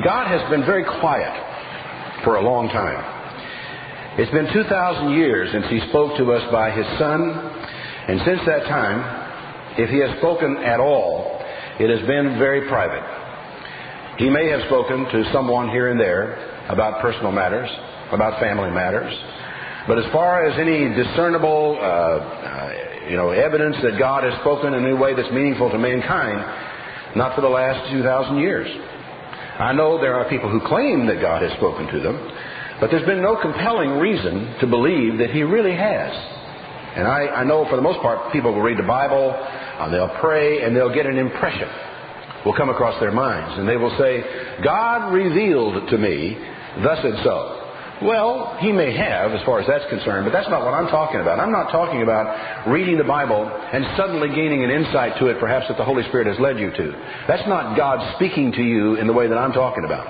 God has been very quiet for a long time. It's been 2,000 years since He spoke to us by His Son, and since that time, if He has spoken at all, it has been very private. He may have spoken to someone here and there about personal matters, about family matters, but as far as any discernible evidence that God has spoken in any way that's meaningful to mankind, not for the last 2,000 years. I know there are people who claim that God has spoken to them, but there's been no compelling reason to believe that He really has. And I know for the most part people will read the Bible, they'll pray, and they'll get an impression will come across their minds. And they will say, God revealed to me thus and so. Well, He may have, as far as that's concerned, but that's not what I'm talking about. I'm not talking about reading the Bible and suddenly gaining an insight to it, perhaps that the Holy Spirit has led you to. That's not God speaking to you in the way that I'm talking about.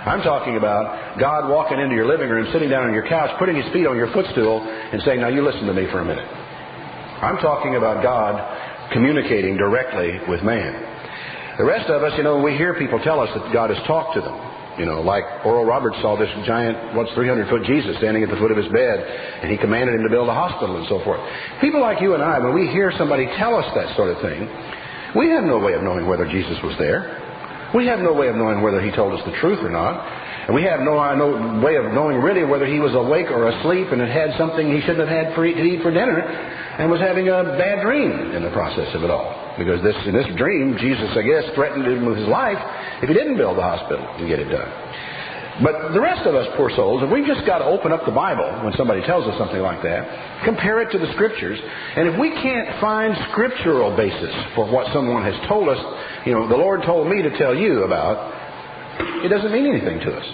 I'm talking about God walking into your living room, sitting down on your couch, putting His feet on your footstool, and saying, now you listen to me for a minute. I'm talking about God communicating directly with man. The rest of us, we hear people tell us that God has talked to them. Like Oral Roberts saw this giant, 300-foot Jesus standing at the foot of His bed, and He commanded him to build a hospital and so forth. People like you and I, when we hear somebody tell us that sort of thing, we have no way of knowing whether Jesus was there. We have no way of knowing whether He told us the truth or not. And we have no way of knowing really whether He was awake or asleep and had something He shouldn't have had to eat for dinner and was having a bad dream in the process of it all. Because in this dream, Jesus, I guess, threatened him with His life if He didn't build the hospital and get it done. But the rest of us, poor souls, if we've just got to open up the Bible when somebody tells us something like that, compare it to the Scriptures, and if we can't find scriptural basis for what someone has told us, the Lord told me to tell you about, it doesn't mean anything to us.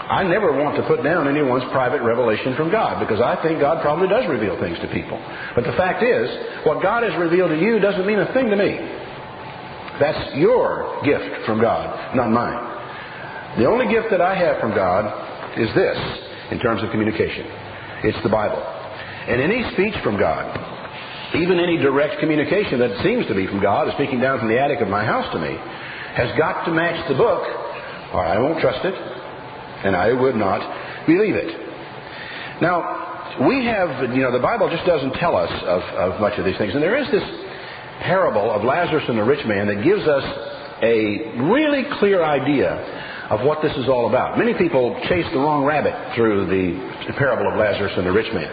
I never want to put down anyone's private revelation from God, because I think God probably does reveal things to people. But the fact is, what God has revealed to you doesn't mean a thing to me. That's your gift from God, not mine. The only gift that I have from God is this, in terms of communication. It's the Bible. And any speech from God, even any direct communication that seems to be from God, speaking down from the attic of my house to me, has got to match the book, or I won't trust it, and I would not believe it. Now, we have, the Bible just doesn't tell us of much of these things. And there is this parable of Lazarus and the rich man that gives us a really clear idea of what this is all about. Many people chase the wrong rabbit through the parable of Lazarus and the rich man.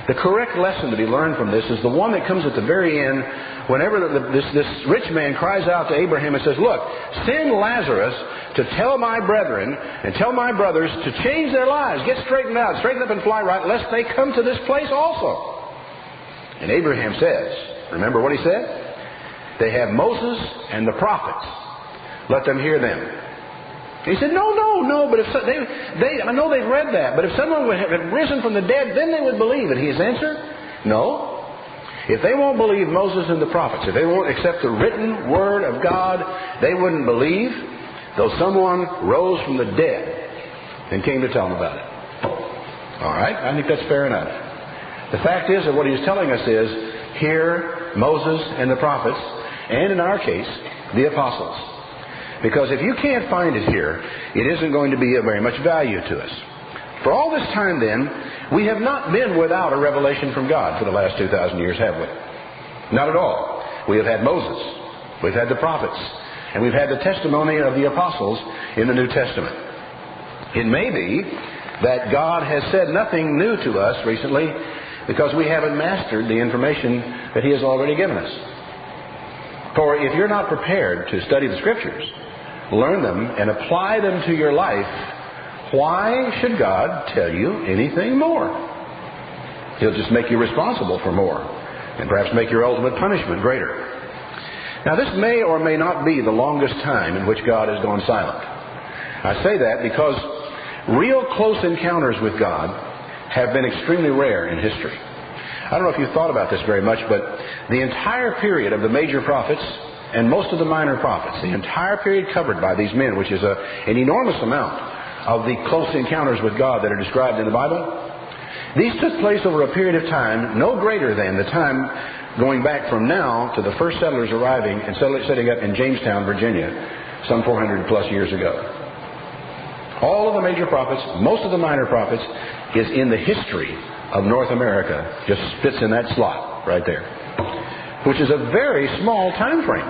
The correct lesson to be learned from this is the one that comes at the very end, whenever this rich man cries out to Abraham and says, look, send Lazarus to tell my brethren and tell my brothers to change their lives, get straightened out, straighten up and fly right, lest they come to this place also. And Abraham says, remember what he said? They have Moses and the prophets. Let them hear them. He said, no, but if I know they've read that, but if someone would have risen from the dead, then they would believe it. His answer, no. If they won't believe Moses and the prophets, if they won't accept the written word of God, they wouldn't believe, though someone rose from the dead and came to tell them about it. All right, I think that's fair enough. The fact is that what he's telling us is, hear Moses and the prophets, and in our case, the apostles. Because if you can't find it here, it isn't going to be of very much value to us. For all this time then, we have not been without a revelation from God for the last 2,000 years, have we? Not at all. We have had Moses, we've had the prophets, and we've had the testimony of the apostles in the New Testament. It may be that God has said nothing new to us recently because we haven't mastered the information that He has already given us. For if you're not prepared to study the Scriptures, learn them, and apply them to your life, why should God tell you anything more? He'll just make you responsible for more, and perhaps make your ultimate punishment greater. Now, this may or may not be the longest time in which God has gone silent. I say that because real close encounters with God have been extremely rare in history. I don't know if you've thought about this very much, but the entire period of the major prophets and most of the minor prophets, the entire period covered by these men, which is an enormous amount of the close encounters with God that are described in the Bible, these took place over a period of time no greater than the time going back from now to the first settlers arriving and setting up in Jamestown, Virginia, some 400 plus years ago. all of the major prophets, most of the minor prophets, is in the history of North America. Just fits in that slot right there, which is a very small time frame.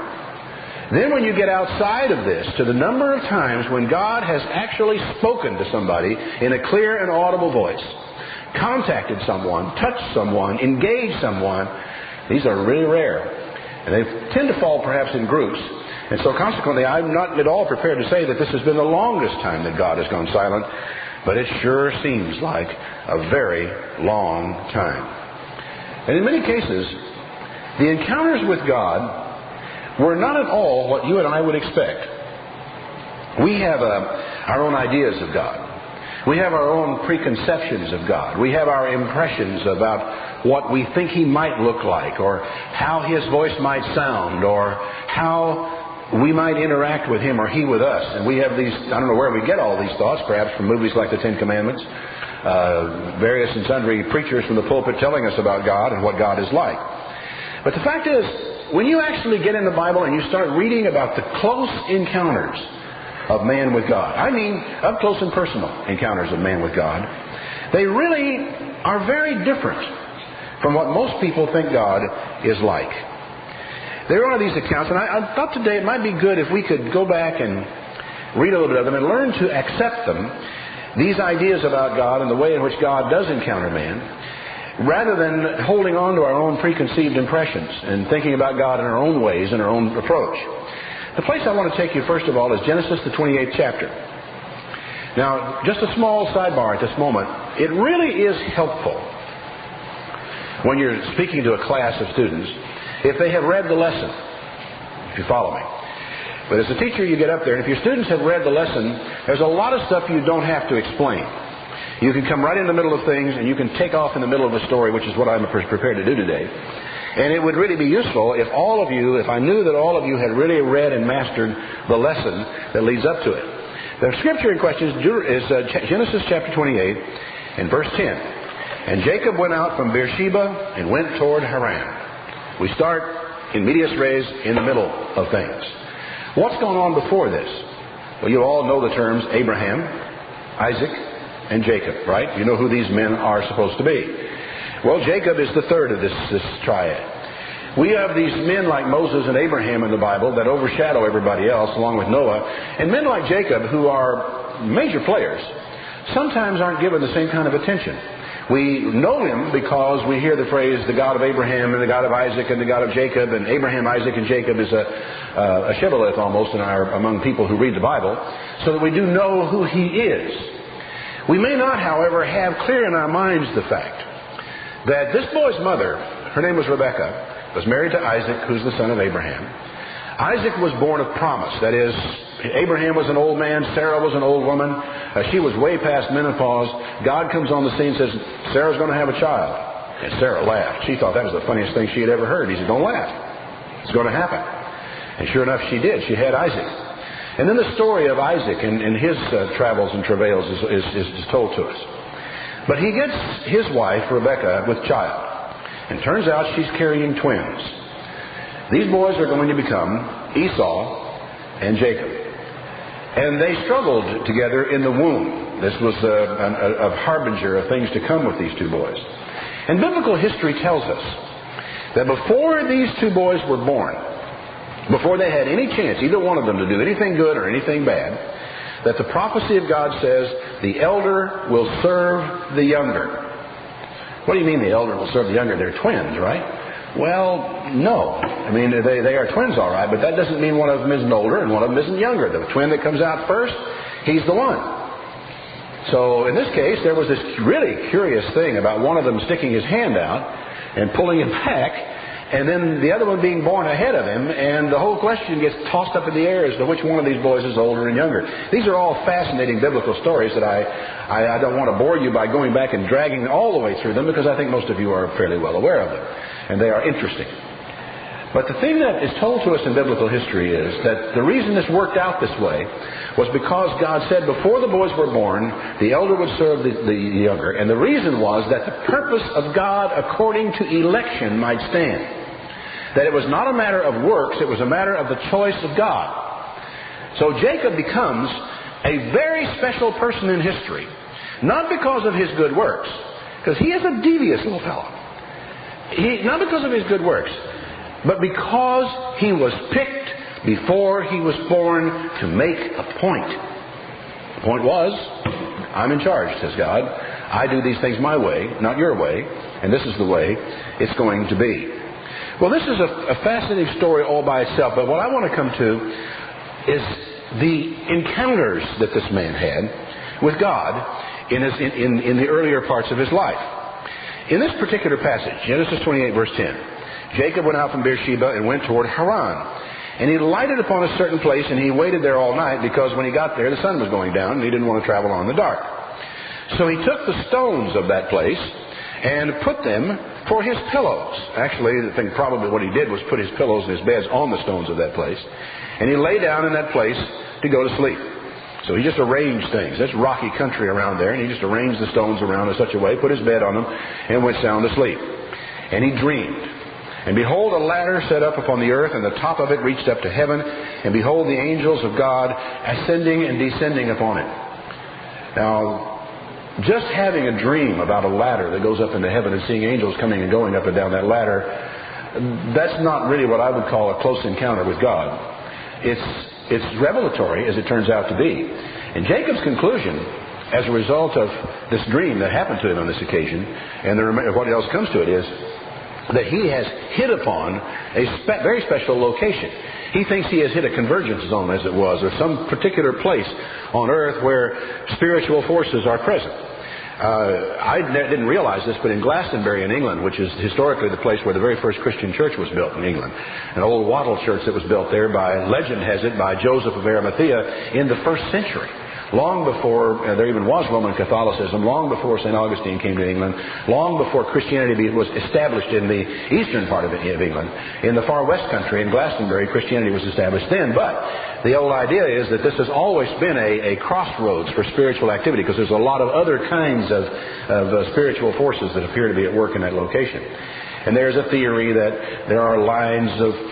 Then when you get outside of this to the number of times when God has actually spoken to somebody in a clear and audible voice, contacted someone, touched someone, engaged someone, these are really rare. And they tend to fall perhaps in groups. And so consequently, I'm not at all prepared to say that this has been the longest time that God has gone silent, but it sure seems like a very long time. And in many cases, the encounters with God were not at all what you and I would expect. We have our own ideas of God. We have our own preconceptions of God. We have our impressions about what we think He might look like, or how His voice might sound, or how we might interact with Him or He with us. And we have these, I don't know where we get all these thoughts, perhaps from movies like the Ten Commandments, various and sundry preachers from the pulpit telling us about God and what God is like. But the fact is, when you actually get in the Bible and you start reading about the close encounters of man with God, I mean up close and personal encounters of man with God, they really are very different from what most people think God is like. There are these accounts, and I thought today it might be good if we could go back and read a little bit of them and learn to accept them, these ideas about God and the way in which God does encounter man, rather than holding on to our own preconceived impressions and thinking about God in our own ways and our own approach. The place I want to take you, first of all, is Genesis, the 28th chapter. Now, just a small sidebar at this moment. It really is helpful when you're speaking to a class of students if they have read the lesson, if you follow me. But as a teacher, you get up there, and if your students have read the lesson, there's a lot of stuff you don't have to explain. You can come right in the middle of things, and you can take off in the middle of a story, which is what I'm prepared to do today. And it would really be useful if all of you, if I knew that all of you had really read and mastered the lesson that leads up to it. The scripture in question is Genesis chapter 28 and verse 10. And Jacob went out from Beersheba and went toward Haran. We start in medias res, in the middle of things. What's going on before this? Well, you all know the terms Abraham, Isaac, and Jacob, right? You know who these men are supposed to be. Well, Jacob is the third of this triad. We have these men like Moses and Abraham in the Bible that overshadow everybody else, along with Noah. And men like Jacob, who are major players, sometimes aren't given the same kind of attention. We know him because we hear the phrase, the God of Abraham and the God of Isaac and the God of Jacob. And Abraham, Isaac, and Jacob is a shibboleth almost among people who read the Bible, so that we do know who he is. We may not, however, have clear in our minds the fact that this boy's mother, her name was Rebekah, was married to Isaac, who's the son of Abraham. Isaac was born of promise. That is, Abraham was an old man, Sarah was an old woman. She was way past menopause. God comes on the scene and says, Sarah's going to have a child. And Sarah laughed. She thought that was the funniest thing she had ever heard. He said, don't laugh. It's going to happen. And sure enough, she did. She had Isaac. And then the story of Isaac and his travels and travails is told to us. But he gets his wife, Rebekah, with child. And turns out she's carrying twins. These boys are going to become Esau and Jacob. And they struggled together in the womb. This was a harbinger of things to come with these two boys. And biblical history tells us that before these two boys were born, before they had any chance, either one of them, to do anything good or anything bad, that the prophecy of God says, the elder will serve the younger. What do you mean the elder will serve the younger? They're twins, right? Well, no. I mean, they are twins, all right, but that doesn't mean one of them isn't older and one of them isn't younger. The twin that comes out first, he's the one. So in this case, there was this really curious thing about one of them sticking his hand out and pulling him back, and then the other one being born ahead of him, and the whole question gets tossed up in the air as to which one of these boys is older and younger. These are all fascinating biblical stories that I don't want to bore you by going back and dragging all the way through them, because I think most of you are fairly well aware of them, and they are interesting. But the thing that is told to us in biblical history is that the reason this worked out this way was because God said before the boys were born, the elder would serve the younger. And the reason was that the purpose of God according to election might stand. That it was not a matter of works, it was a matter of the choice of God. So Jacob becomes a very special person in history, not because of his good works, because he is a devious little fellow. Not because of his good works, but because he was picked before he was born to make a point. The point was, I'm in charge, says God. I do these things my way, not your way, and this is the way it's going to be. Well, this is a fascinating story all by itself, but what I want to come to is the encounters that this man had with God in the earlier parts of his life. In this particular passage, Genesis 28, verse 10, Jacob went out from Beersheba and went toward Haran. And he lighted upon a certain place, and he waited there all night, because when he got there, the sun was going down, and he didn't want to travel on in the dark. So he took the stones of that place and put them for his pillows. Actually, I think probably what he did was put his pillows and his beds on the stones of that place. And he lay down in that place to go to sleep. So he just arranged things. That's rocky country around there, and he just arranged the stones around in such a way, put his bed on them, and went sound asleep. And he dreamed. And behold, a ladder set up upon the earth, and the top of it reached up to heaven. And behold, the angels of God ascending and descending upon it. Now, just having a dream about a ladder that goes up into heaven and seeing angels coming and going up and down that ladder, that's not really what I would call a close encounter with God. It's revelatory, as it turns out to be. And Jacob's conclusion, as a result of this dream that happened to him on this occasion, and what else comes to it, is that he has hit upon a very special location. He thinks he has hit a convergence zone, as it was, or some particular place on earth where spiritual forces are present. I didn't realize this, but in Glastonbury in England, which is historically the place where the very first Christian church was built in England, an old wattle church that was built there legend has it, by Joseph of Arimathea in the 1st century. Long before there even was Roman Catholicism, long before St. Augustine came to England, long before Christianity was established in the eastern part of England. In the far west country, in Glastonbury, Christianity was established then. But the old idea is that this has always been a crossroads for spiritual activity, because there's a lot of other kinds of spiritual forces that appear to be at work in that location. And there's a theory that there are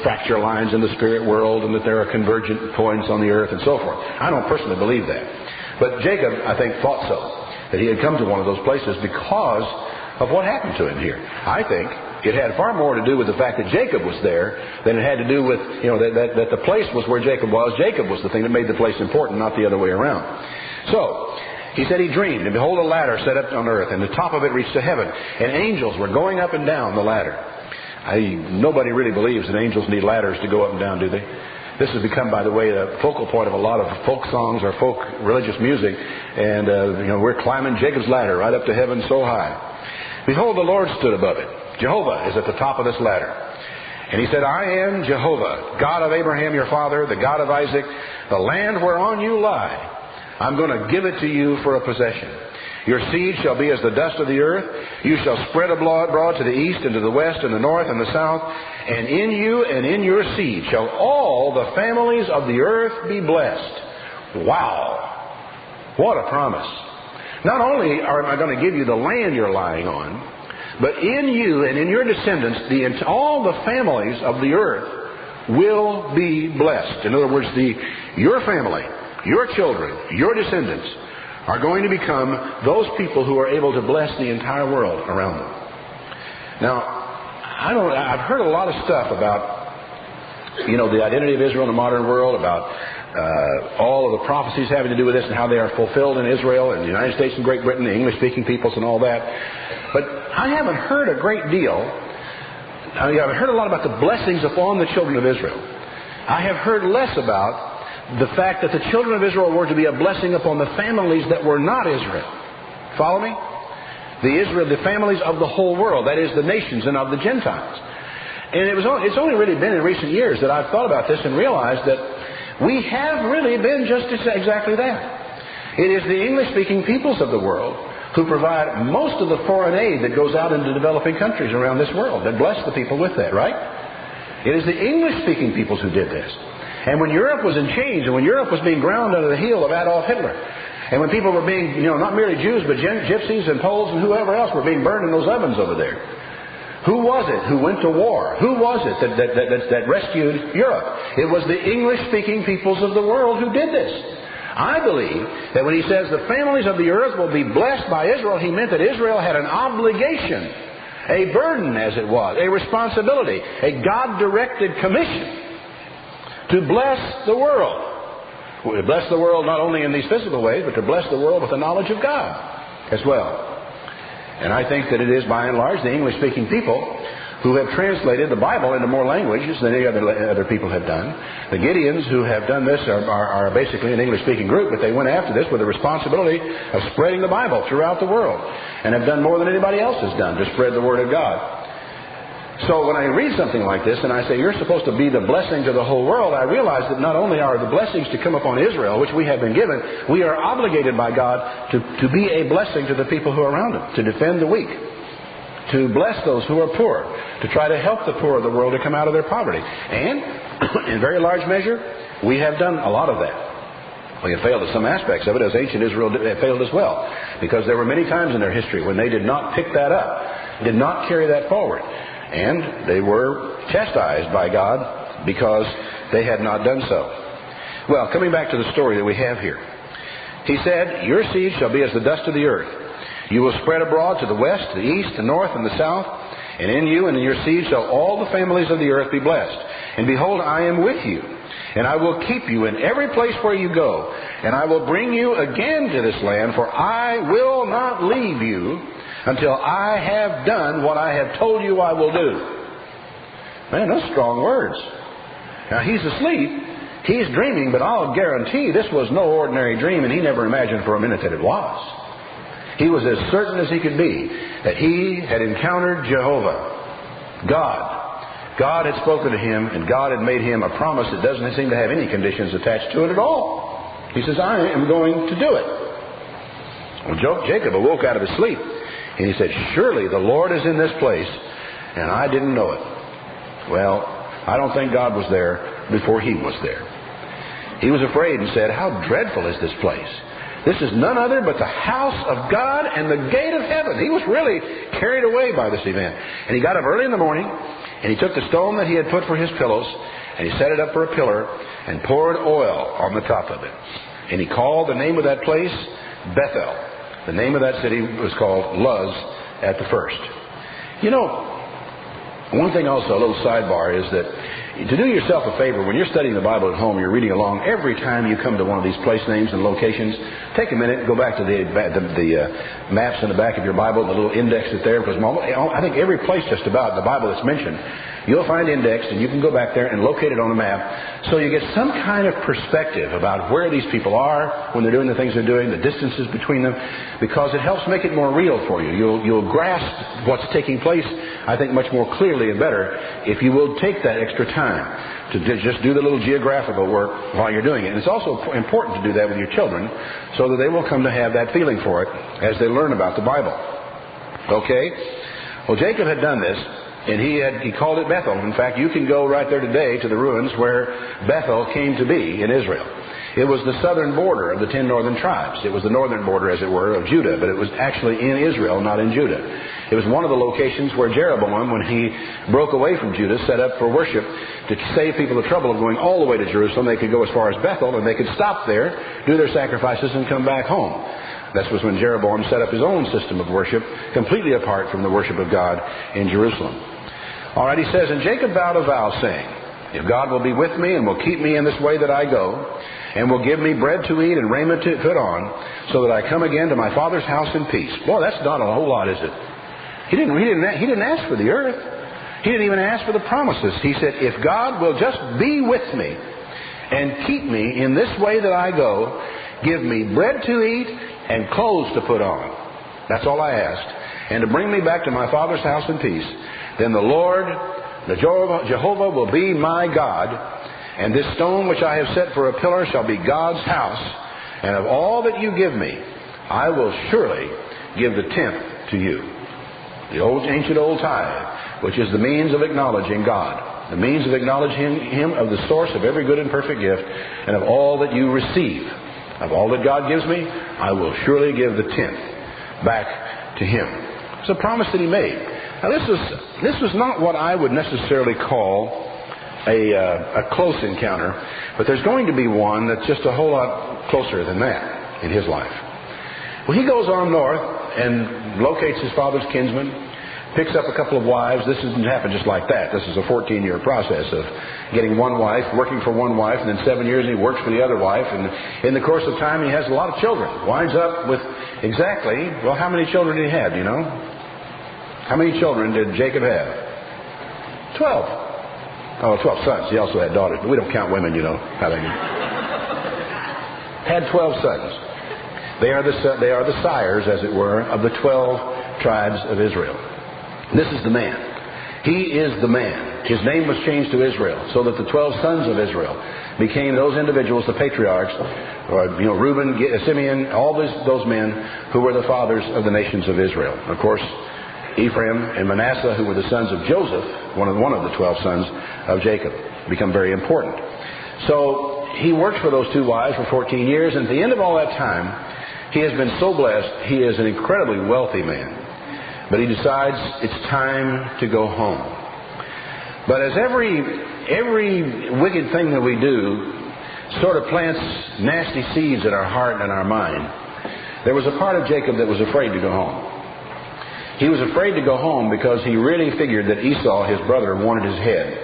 fracture lines in the spirit world, and that there are convergent points on the earth and so forth. I don't personally believe that. But Jacob, I think, thought so, that he had come to one of those places because of what happened to him here. I think it had far more to do with the fact that Jacob was there than it had to do with, that the place was where Jacob was. Jacob was the thing that made the place important, not the other way around. So, he said he dreamed, and behold, a ladder set up on earth, and the top of it reached to heaven, and angels were going up and down the ladder. Nobody really believes that angels need ladders to go up and down, do they? This has become, by the way, the focal point of a lot of folk songs or folk religious music, and we're climbing Jacob's ladder right up to heaven so high. Behold, the Lord stood above it. Jehovah is at the top of this ladder. And he said, I am Jehovah, God of Abraham your father, the God of Isaac, the land whereon you lie. I'm going to give it to you for a possession. Your seed shall be as the dust of the earth. You shall spread abroad to the east and to the west and the north and the south. And in you and in your seed shall all the families of the earth be blessed. Wow. What a promise. Not only am I going to give you the land you're lying on, but in you and in your descendants, all the families of the earth will be blessed. In other words, your family, your children, your descendants are going to become those people who are able to bless the entire world around them. Now, I've heard a lot of stuff about, the identity of Israel in the modern world, about all of the prophecies having to do with this and how they are fulfilled in Israel and the United States and Great Britain, the English-speaking peoples and all that. But I haven't heard a great deal. I've heard a lot about the blessings upon the children of Israel. I have heard less about the fact that the children of Israel were to be a blessing upon the families that were not Israel. Follow me? The families of the whole world, that is, the nations and of the Gentiles. And it's only really been in recent years that I've thought about this and realized that we have really been just exactly that. It is the English-speaking peoples of the world who provide most of the foreign aid that goes out into developing countries around this world, that bless the people with that, right? It is the English-speaking peoples who did this. And when Europe was in chains, and when Europe was being ground under the heel of Adolf Hitler, and when people were being, not merely Jews, but gypsies and Poles and whoever else were being burned in those ovens over there, who was it who went to war? Who was it that rescued Europe? It was the English-speaking peoples of the world who did this. I believe that when he says the families of the earth will be blessed by Israel, he meant that Israel had an obligation, a burden as it was, a responsibility, a God-directed commission to bless the world. To bless the world not only in these physical ways, but to bless the world with the knowledge of God as well. And I think that it is by and large the English-speaking people who have translated the Bible into more languages than any other people have done. The Gideons who have done this are basically an English-speaking group, but they went after this with the responsibility of spreading the Bible throughout the world and have done more than anybody else has done to spread the Word of God. So when I read something like this and I say you're supposed to be the blessing to the whole world, I realize that not only are the blessings to come upon Israel, which we have been given, we are obligated by God to be a blessing to the people who are around them, to defend the weak, to bless those who are poor, to try to help the poor of the world to come out of their poverty. And in very large measure, we have done a lot of that. We have failed at some aspects of it, as ancient Israel failed as well, because there were many times in their history when they did not pick that up, did not carry that forward. And they were chastised by God because they had not done so. Well, coming back to the story that we have here. He said, your seed shall be as the dust of the earth. You will spread abroad to the west, the east, the north, and the south. And in you and in your seed shall all the families of the earth be blessed. And behold, I am with you. And I will keep you in every place where you go. And I will bring you again to this land, for I will not leave you until I have done what I have told you I will do. Man, those strong words. Now, he's asleep. He's dreaming, but I'll guarantee this was no ordinary dream, and he never imagined for a minute that it was. He was as certain as he could be that he had encountered Jehovah, God. God had spoken to him, and God had made him a promise that doesn't seem to have any conditions attached to it at all. He says, I am going to do it. Well, Jacob awoke out of his sleep. And he said, surely the Lord is in this place, and I didn't know it. Well, I don't think God was there before he was there. He was afraid and said, how dreadful is this place? This is none other but the house of God and the gate of heaven. He was really carried away by this event. And he got up early in the morning, and he took the stone that he had put for his pillows, and he set it up for a pillar, and poured oil on the top of it. And he called the name of that place Bethel. The name of that city was called Luz at the first. You know, one thing also, a little sidebar, is that to do yourself a favor, when you're studying the Bible at home, you're reading along, every time you come to one of these place names and locations, take a minute, go back to the maps in the back of your Bible, the little index that's there, because I think every place just about in the Bible that's mentioned, you'll find indexed, and you can go back there and locate it on a map, so you get some kind of perspective about where these people are when they're doing the things they're doing, the distances between them, because it helps make it more real for you. You'll grasp what's taking place, I think, much more clearly and better if you will take that extra time to just do the little geographical work while you're doing it. And it's also important to do that with your children so that they will come to have that feeling for it as they learn about the Bible. Okay? Well, Jacob had done this, and he called it Bethel. In fact, you can go right there today to the ruins where Bethel came to be in Israel. It was the southern border of the 10 northern tribes. It was the northern border, as it were, of Judah, but it was actually in Israel, not in Judah. It was one of the locations where Jeroboam, when he broke away from Judah, set up for worship to save people the trouble of going all the way to Jerusalem. They could go as far as Bethel, and they could stop there, do their sacrifices, and come back home. That was when Jeroboam set up his own system of worship, completely apart from the worship of God in Jerusalem. All right, he says, and Jacob vowed a vow, saying, if God will be with me and will keep me in this way that I go, and will give me bread to eat and raiment to put on, so that I come again to my father's house in peace. Boy, that's not a whole lot, is it? He didn't ask for the earth. He didn't even ask for the promises. He said, if God will just be with me and keep me in this way that I go, give me bread to eat and clothes to put on. That's all I asked. And to bring me back to my father's house in peace. Then the Lord, the Jehovah will be my God, and this stone which I have set for a pillar shall be God's house, and of all that you give me, I will surely give the tenth to you. The ancient old tithe, which is the means of acknowledging God, the means of acknowledging Him of the source of every good and perfect gift, and of all that you receive. Of all that God gives me, I will surely give the tenth back to Him. It's a promise that He made. Now, this was not what I would necessarily call a close encounter, but there's going to be one that's just a whole lot closer than that in his life. Well, he goes on north and locates his father's kinsmen, picks up a couple of wives. This doesn't happen just like that. This is a 14-year process of getting one wife, working for one wife, and then 7 years he works for the other wife. And in the course of time, he has a lot of children. Winds up with exactly, well, how many children did he have, do you know? How many children did Jacob have? 12. Oh, 12 sons. He also had daughters, but we don't count women, you know. How they do. Had 12 sons. They are the sires, as it were, of the 12 tribes of Israel. This is the man. He is the man. His name was changed to Israel, so that the 12 sons of Israel became those individuals, the patriarchs, Reuben, Simeon, all those men who were the fathers of the nations of Israel. Of course, Ephraim and Manasseh, who were the sons of Joseph, one of the 12 sons of Jacob, become very important. So he worked for those two wives for 14 years, and at the end of all that time, he has been so blessed. He is an incredibly wealthy man. But he decides it's time to go home. But as every wicked thing that we do sort of plants nasty seeds in our heart and our mind, there was a part of Jacob that was afraid to go home. He was afraid to go home because he really figured that Esau, his brother, wanted his head.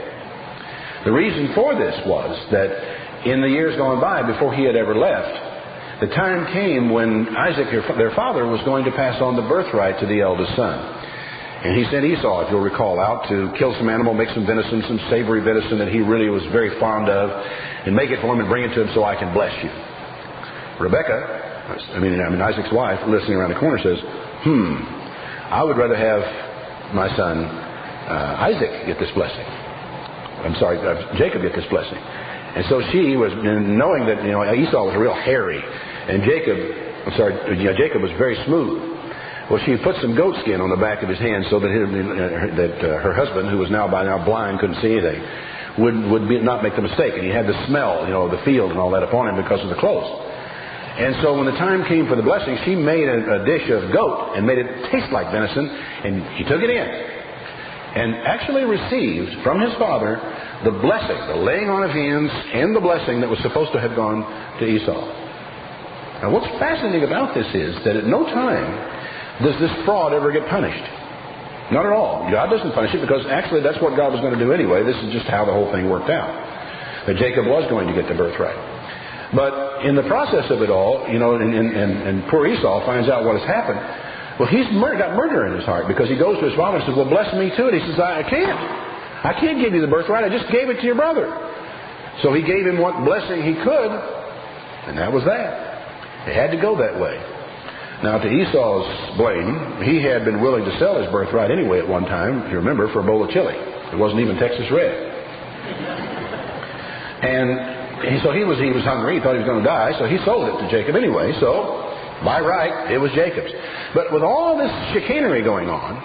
The reason for this was that in the years gone by, before he had ever left, the time came when Isaac, their father, was going to pass on the birthright to the eldest son. And he sent Esau, if you'll recall, out to kill some animal, make some venison, some savory venison that he really was very fond of, and make it for him and bring it to him so I can bless you. Rebekah, Isaac's wife, listening around the corner, says, I would rather have my son Isaac get this blessing. Jacob get this blessing. And so she was, knowing that Esau was real hairy, and Jacob was very smooth. Well, she put some goat skin on the back of his hand so that her husband, who was by now blind, couldn't see anything, would not make the mistake. And he had the smell, of the field and all that upon him because of the clothes. And so when the time came for the blessing, she made a dish of goat and made it taste like venison, and he took it in and actually received from his father the blessing, the laying on of hands, and the blessing that was supposed to have gone to Esau. Now, what's fascinating about this is that at no time does this fraud ever get punished. Not at all. God doesn't punish it because actually that's what God was going to do anyway. This is just how the whole thing worked out. That Jacob was going to get the birthright. But in the process of it all, and poor Esau finds out what has happened. Well, he's got murder in his heart because he goes to his father and says, well, bless me too. And he says, I can't give you the birthright. I just gave it to your brother. So he gave him what blessing he could, and that was that. It had to go that way. Now, to Esau's blame, he had been willing to sell his birthright anyway at one time, if you remember, for a bowl of chili. It wasn't even Texas Red. And so he was hungry. He thought he was going to die, so he sold it to Jacob anyway. So, by right, it was Jacob's. But with all this chicanery going on,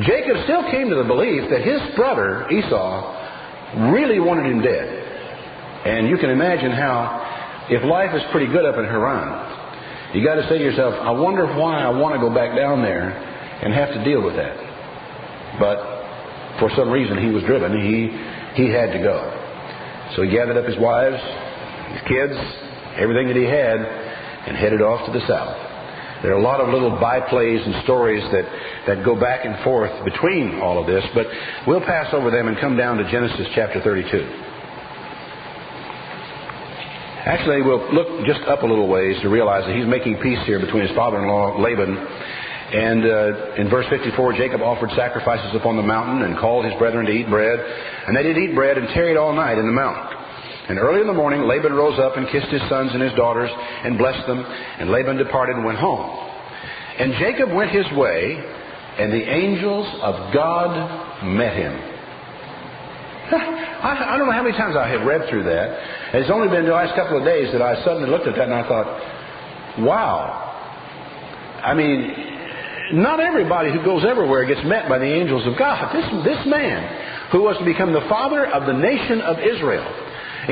Jacob still came to the belief that his brother, Esau, really wanted him dead. And you can imagine how, if life is pretty good up in Haran, you got to say to yourself, I wonder why I want to go back down there and have to deal with that. But for some reason he was driven. He had to go. So he gathered up his wives, his kids, everything that he had, and headed off to the south. There are a lot of little byplays and stories that go back and forth between all of this, but we'll pass over them and come down to Genesis chapter 32. Actually, we'll look just up a little ways to realize that he's making peace here between his father-in-law Laban. And in verse 54, Jacob offered sacrifices upon the mountain and called his brethren to eat bread. And they did eat bread and tarried all night in the mountain. And early in the morning, Laban rose up and kissed his sons and his daughters and blessed them. And Laban departed and went home. And Jacob went his way, and the angels of God met him. I don't know how many times I have read through that. It's only been the last couple of days that I suddenly looked at that and I thought, wow. I mean, not everybody who goes everywhere gets met by the angels of God. This man, who was to become the father of the nation of Israel,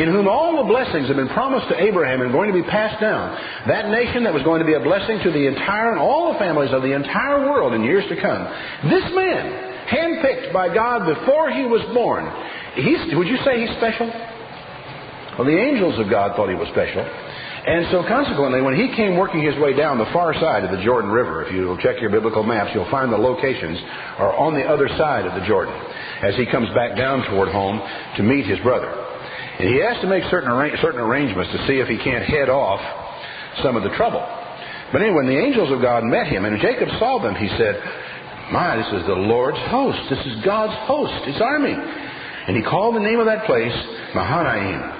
in whom all the blessings have been promised to Abraham and going to be passed down, that nation that was going to be a blessing to the entire and all the families of the entire world in years to come, this man, handpicked by God before he was born, would you say he's special? Well, the angels of God thought he was special. And so consequently, when he came working his way down the far side of the Jordan River, if you check your biblical maps, you'll find the locations are on the other side of the Jordan as he comes back down toward home to meet his brother. And he has to make certain arrangements to see if he can't head off some of the trouble. But anyway, when the angels of God met him and Jacob saw them, he said, "My, this is the Lord's host. This is God's host, his army." And he called the name of that place Mahanaim.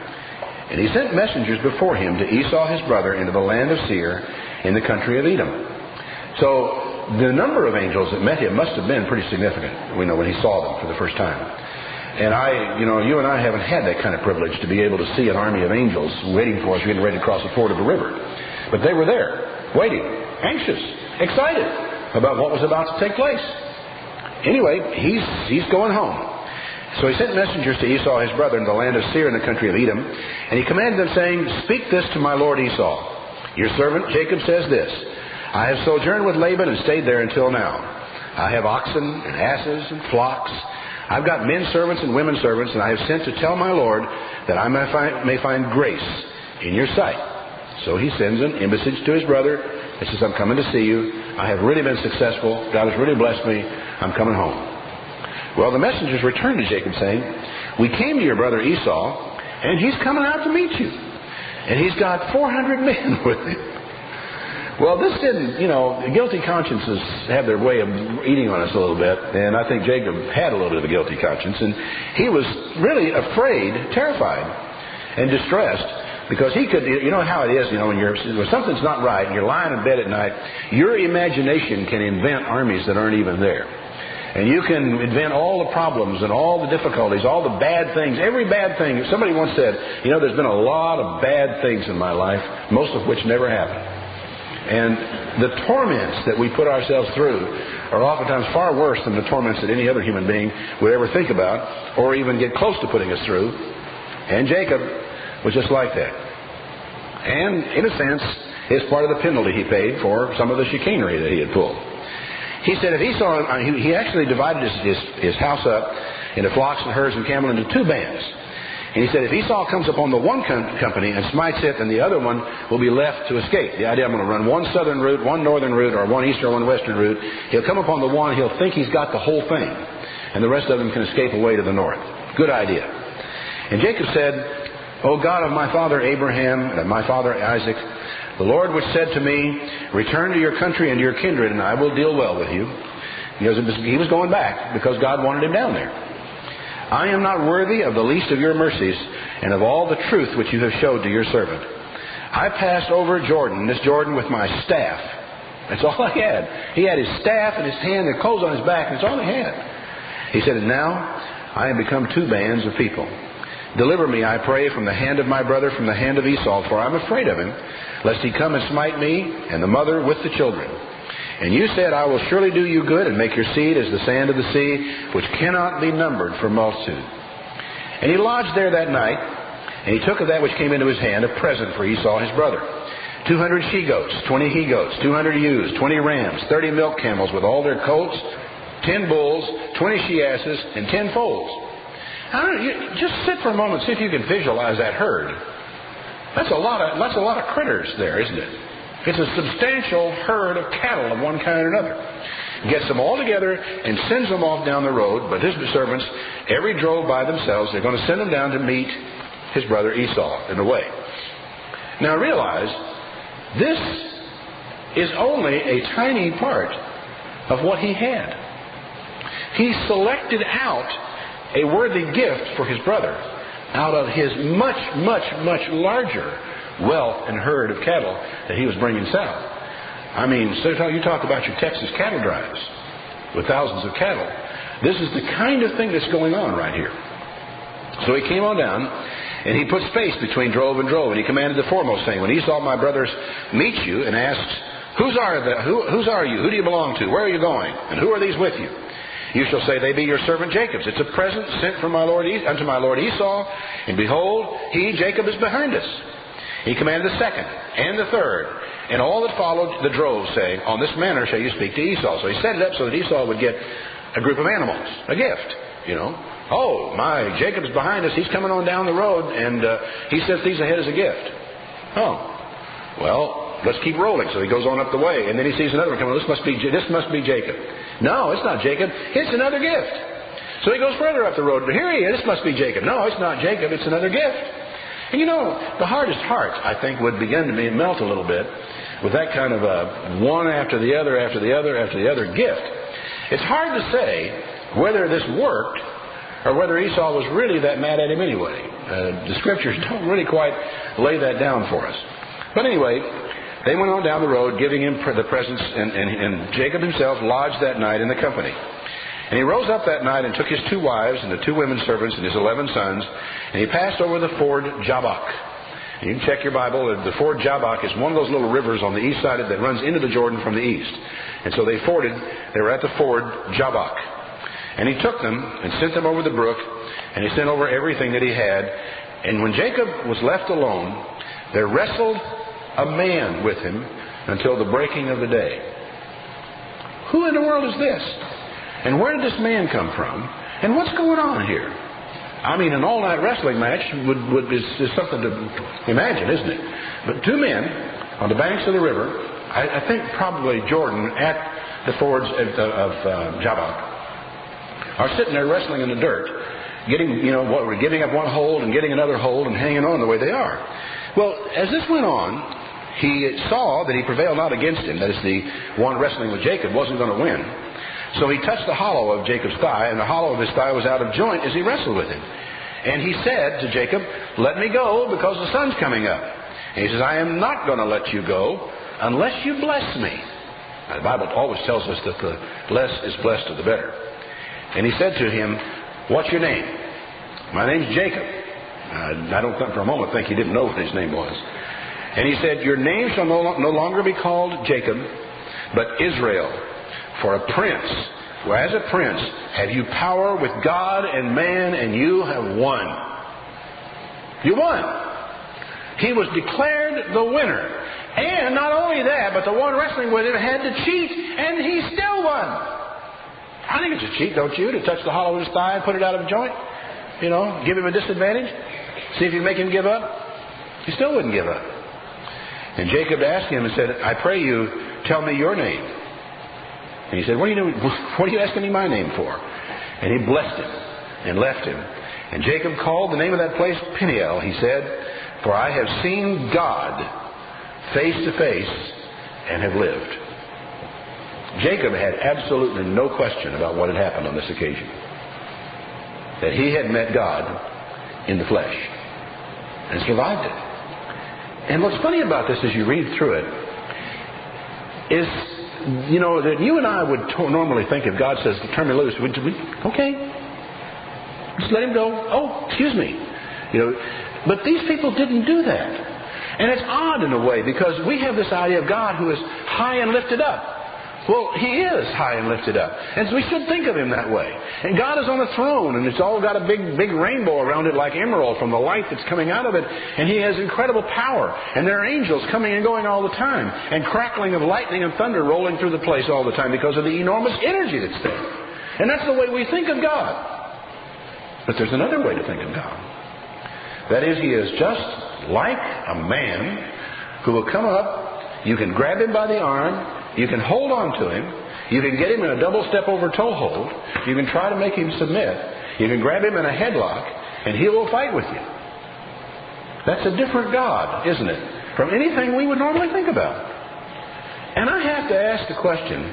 And he sent messengers before him to Esau his brother into the land of Seir in the country of Edom. So the number of angels that met him must have been pretty significant, we know, when he saw them for the first time. And you and I haven't had that kind of privilege to be able to see an army of angels waiting for us, getting ready to cross the ford of the river. But they were there, waiting, anxious, excited about what was about to take place. Anyway, he's going home. So he sent messengers to Esau his brother in the land of Seir in the country of Edom, and he commanded them, saying, "Speak this to my lord Esau. Your servant Jacob says this, I have sojourned with Laban and stayed there until now. I have oxen and asses and flocks. I've got men servants and women servants, and I have sent to tell my lord that I may find grace in your sight." So he sends an embassage to his brother. He says, "I'm coming to see you. I have really been successful. God has really blessed me. I'm coming home." Well, the messengers returned to Jacob saying, "We came to your brother Esau, and he's coming out to meet you. And he's got 400 men with him." Well, this didn't, guilty consciences have their way of eating on us a little bit. And I think Jacob had a little bit of a guilty conscience. And he was really afraid, terrified, and distressed. Because he could, you know how it is, when something's not right and you're lying in bed at night, your imagination can invent armies that aren't even there. And you can invent all the problems and all the difficulties, all the bad things, every bad thing. Somebody once said, there's been a lot of bad things in my life, most of which never happened. And the torments that we put ourselves through are oftentimes far worse than the torments that any other human being would ever think about or even get close to putting us through. And Jacob was just like that. And in a sense, it's part of the penalty he paid for some of the chicanery that he had pulled. He said if Esau, he actually divided his house up into flocks and herds and camel into two bands. And he said if Esau comes upon the one company and smites it, then the other one will be left to escape. The idea, I'm going to run one southern route, one northern route, or one eastern or one western route. He'll come upon the one, he'll think he's got the whole thing. And the rest of them can escape away to the north. Good idea. And Jacob said, "O God of my father Abraham and of my father Isaac, the Lord which said to me, return to your country and to your kindred, and I will deal well with you." He was going back because God wanted him down there. "I am not worthy of the least of your mercies and of all the truth which you have showed to your servant. I passed over this Jordan with my staff." That's all I had. He had his staff in his hand and clothes on his back, and that's all he had. He said, "And now I have become two bands of people. Deliver me, I pray, from the hand of my brother, from the hand of Esau, for I am afraid of him, lest he come and smite me and the mother with the children. And you said, I will surely do you good and make your seed as the sand of the sea, which cannot be numbered for multitude." And he lodged there that night, and he took of that which came into his hand a present for Esau his brother. 200 she-goats, 20 he-goats, 200 ewes, 20 rams, 30 milk camels with all their colts, 10 bulls, 20 she-asses, and 10 foals. Just sit for a moment and see if you can visualize that herd. That's a lot of critters there, isn't it? It's a substantial herd of cattle of one kind or another. Gets them all together and sends them off down the road, but his servants, every drove by themselves, they're going to send them down to meet his brother Esau in the way. Now realize, this is only a tiny part of what he had. He selected out a worthy gift for his brother out of his much, much, much larger wealth and herd of cattle that he was bringing south. So you talk about your Texas cattle drives with thousands of cattle. This is the kind of thing that's going on right here. So he came on down, and he put space between drove and drove, and he commanded the foremost, saying, "When Esau my brothers meet you and asks, who are you? Who do you belong to? Where are you going? And who are these with you? You shall say, they be your servant Jacob's. It's a present sent from unto my lord Esau. And behold, he, Jacob, is behind us." He commanded the second and the third and all that followed the drove, saying, "On this manner shall you speak to Esau." So he set it up so that Esau would get a group of animals, a gift. you know. Oh, my, Jacob's behind us. He's coming on down the road, and he sent these ahead as a gift. Oh, well, let's keep rolling. So he goes on up the way, and then he sees another one coming. This must be Jacob. No, it's not Jacob. It's another gift. So he goes further up the road. But here he is. This must be Jacob. No, it's not Jacob. It's another gift. And you know, the hardest heart, I think, would begin to melt a little bit with that kind of a one after the other, after the other, after the other gift. It's hard to say whether this worked or whether Esau was really that mad at him anyway. The Scriptures don't really quite lay that down for us. But anyway, they went on down the road, giving him the presents, and Jacob himself lodged that night in the company. And he rose up that night and took his 2 wives and the 2 women servants and his 11 sons, and he passed over the ford Jabbok. And you can check your Bible. The ford Jabbok is one of those little rivers on the east side that runs into the Jordan from the east. And so they were at the ford Jabbok. And he took them and sent them over the brook, and he sent over everything that he had. And when Jacob was left alone, there wrestled a man with him until the breaking of the day. Who in the world is this? And where did this man come from? And what's going on here? I mean, an all-night wrestling match is something to imagine, isn't it? But 2 men on the banks of the river, I think probably Jordan, at the fords of Jabbok, are sitting there wrestling in the dirt, giving up one hold and getting another hold and hanging on the way they are. Well, as this went on, he saw that he prevailed not against him. That is, the one wrestling with Jacob wasn't going to win. So he touched the hollow of Jacob's thigh, and the hollow of his thigh was out of joint as he wrestled with him. And he said to Jacob, "Let me go, because the sun's coming up." And he says, "I am not going to let you go unless you bless me." Now, the Bible always tells us that the less is blessed of the better. And he said to him, "What's your name?" "My name's Jacob." I don't for a moment think he didn't know what his name was. And he said, "Your name shall no longer be called Jacob, but Israel. For a prince, or as a prince, have you power with God and man, and you have won." You won. He was declared the winner. And not only that, but the one wrestling with him had to cheat, and he still won. I think it's a cheat, don't you, to touch the hollow of his thigh and put it out of joint? You know, give him a disadvantage? See if you make him give up? He still wouldn't give up. And Jacob asked him and said, "I pray you, tell me your name." And he said, What are you asking me my name for?" And he blessed him and left him. And Jacob called the name of that place Peniel. He said, "For I have seen God face to face and have lived." Jacob had absolutely no question about what had happened on this occasion. That he had met God in the flesh and survived it. And what's funny about this as you read through it is, you know, that you and I would normally think if God says, "Turn me loose," we'd okay, just let him go. "Oh, excuse me." You know, but these people didn't do that. And it's odd in a way, because we have this idea of God who is high and lifted up. Well, he is high and lifted up. And so we should think of him that way. And God is on a throne, and it's all got a big rainbow around it like emerald from the light that's coming out of it. And he has incredible power. And there are angels coming and going all the time. And crackling of lightning and thunder rolling through the place all the time because of the enormous energy that's there. And that's the way we think of God. But there's another way to think of God. That is, he is just like a man who will come up. You can grab him by the arm. You can hold on to him. You can get him in a double step over toe hold. You can try to make him submit. You can grab him in a headlock, and he will fight with you. That's a different God, isn't it, from anything we would normally think about. And I have to ask the question,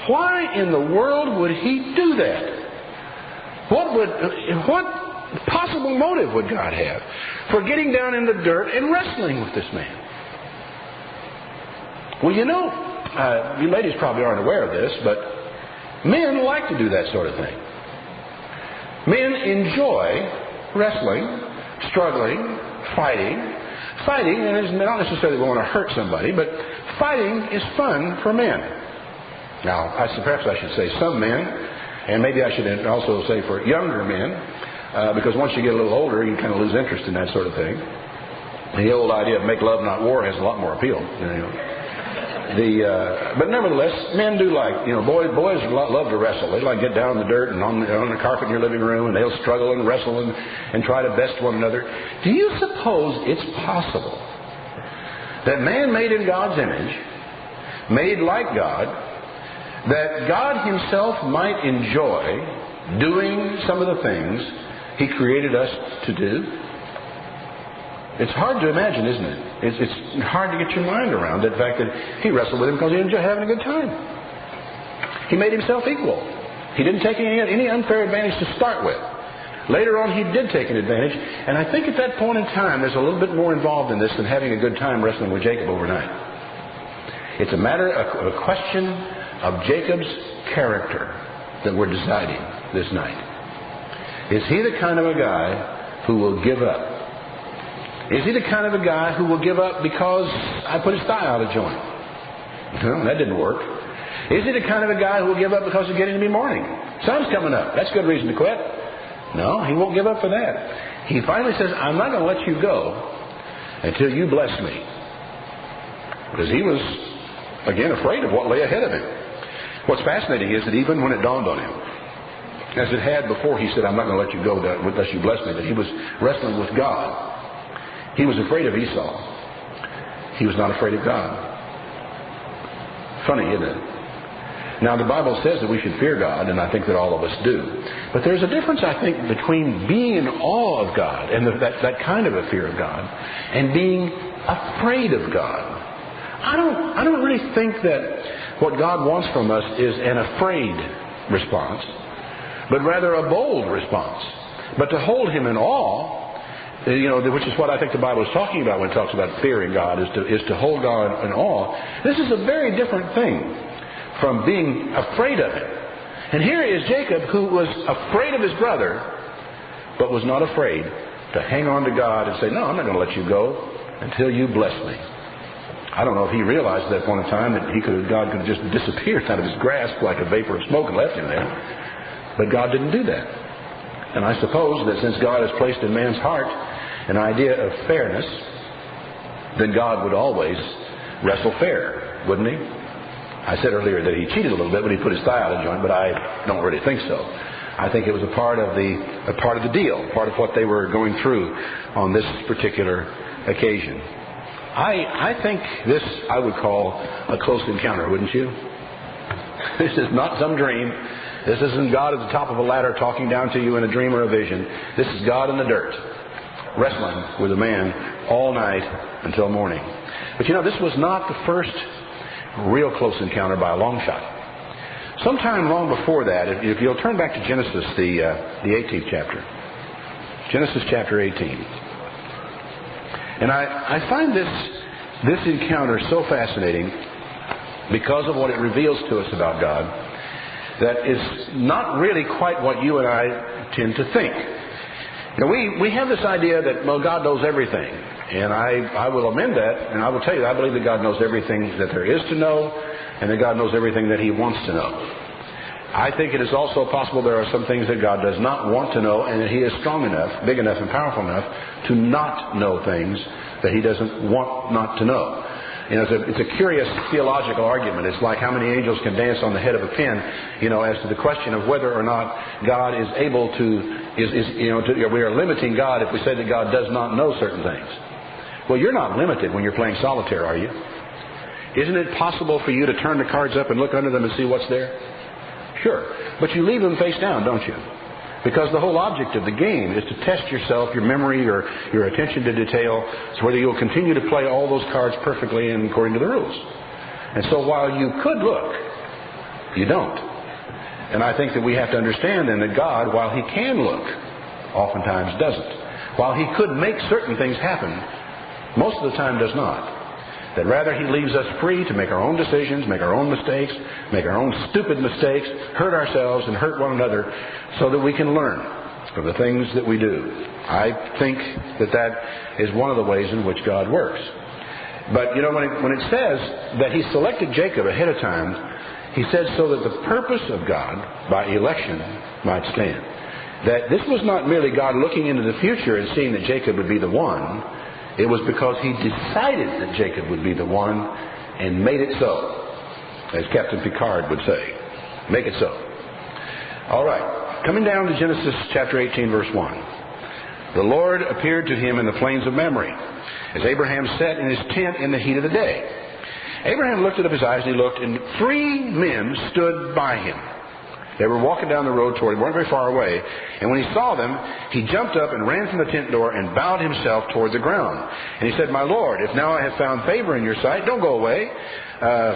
why in the world would he do that? What possible motive would God have for getting down in the dirt and wrestling with this man? Well, you know, you ladies probably aren't aware of this, but men like to do that sort of thing. Men enjoy wrestling, struggling, fighting, and it's not necessarily we want to hurt somebody, but fighting is fun for men. Now, perhaps I should say some men, and maybe I should also say for younger men, because once you get a little older, you kind of lose interest in that sort of thing. And the old idea of make love, not war has a lot more appeal. You know. But nevertheless, men do like, boys love to wrestle. They like to get down in the dirt and on the carpet in your living room, and they'll struggle and wrestle and try to best one another. Do you suppose it's possible that man made in God's image, made like God, that God himself might enjoy doing some of the things he created us to do? It's hard to imagine, isn't it? It's hard to get your mind around the fact that he wrestled with him because he enjoyed having a good time. He made himself equal. He didn't take any unfair advantage to start with. Later on, he did take an advantage, and I think at that point in time, there's a little bit more involved in this than having a good time wrestling with Jacob overnight. It's a question of Jacob's character that we're deciding this night. Is he the kind of a guy who will give up? Is he the kind of a guy who will give up because I put his thigh out of joint? No, that didn't work. Is he the kind of a guy who will give up because it's getting to be morning? Sun's coming up. That's good reason to quit. No, he won't give up for that. He finally says, I'm not going to let you go until you bless me. Because he was, again, afraid of what lay ahead of him. What's fascinating is that even when it dawned on him, as it had before he said, I'm not going to let you go unless you bless me, that he was wrestling with God. He was afraid of Esau. He was not afraid of God. Funny, isn't it? Now, the Bible says that we should fear God, and I think that all of us do. But there's a difference, I think, between being in awe of God, and that kind of a fear of God, and being afraid of God. I don't really think that what God wants from us is an afraid response, but rather a bold response. But to hold Him in awe, which is what I think the Bible is talking about when it talks about fearing God, is to hold God in awe. This is a very different thing from being afraid of Him. And here is Jacob, who was afraid of his brother, but was not afraid to hang on to God and say, no, I'm not going to let you go until you bless me. I don't know if he realized at that point in time that God could have just disappeared out of his grasp like a vapor of smoke and left him there. But God didn't do that. And I suppose that since God has placed in man's heart an idea of fairness, then God would always wrestle fair, wouldn't He? I said earlier that He cheated a little bit when He put his thigh out of joint, but I don't really think so. I think it was a part of the deal, part of what they were going through on this particular occasion. I think this I would call a close encounter, wouldn't you? This is not some dream. This isn't God at the top of a ladder talking down to you in a dream or a vision. This is God in the dirt, wrestling with a man all night until morning. But this was not the first real close encounter by a long shot. Sometime long before that, if you'll turn back to Genesis, the 18th chapter. Genesis chapter 18. And I find this encounter so fascinating because of what it reveals to us about God. That is not really quite what you and I tend to think. We have this idea that, God knows everything. And I will amend that, and I will tell you, I believe that God knows everything that there is to know, and that God knows everything that He wants to know. I think it is also possible there are some things that God does not want to know, and that He is strong enough, big enough, and powerful enough to not know things that He doesn't want not to know. It's a curious theological argument. It's like how many angels can dance on the head of a pin, as to the question of whether or not God is able to, we are limiting God if we say that God does not know certain things. Well, you're not limited when you're playing solitaire, are you? Isn't it possible for you to turn the cards up and look under them and see what's there? Sure. But you leave them face down, don't you? Because the whole object of the game is to test yourself, your memory, or your attention to detail, so whether you'll continue to play all those cards perfectly and according to the rules. And so while you could look, you don't. And I think that we have to understand then that God, while He can look, oftentimes doesn't. While He could make certain things happen, most of the time does not. That rather He leaves us free to make our own decisions, make our own mistakes, make our own stupid mistakes, hurt ourselves and hurt one another so that we can learn from the things that we do. I think that is one of the ways in which God works. But, when it says that He selected Jacob ahead of time, He said so that the purpose of God, by election, might stand. That this was not merely God looking into the future and seeing that Jacob would be the one. It was because He decided that Jacob would be the one. and made it so, as Captain Picard would say. Make it so. All right. Coming down to Genesis chapter 18, verse 1. The Lord appeared to him in the plains of Mamre, as Abraham sat in his tent in the heat of the day. Abraham lifted up his eyes, and he looked, and 3 men stood by him. They were walking down the road toward him, weren't very far away. And when he saw them, he jumped up and ran from the tent door and bowed himself toward the ground. And he said, "My Lord, if now I have found favor in your sight, don't go away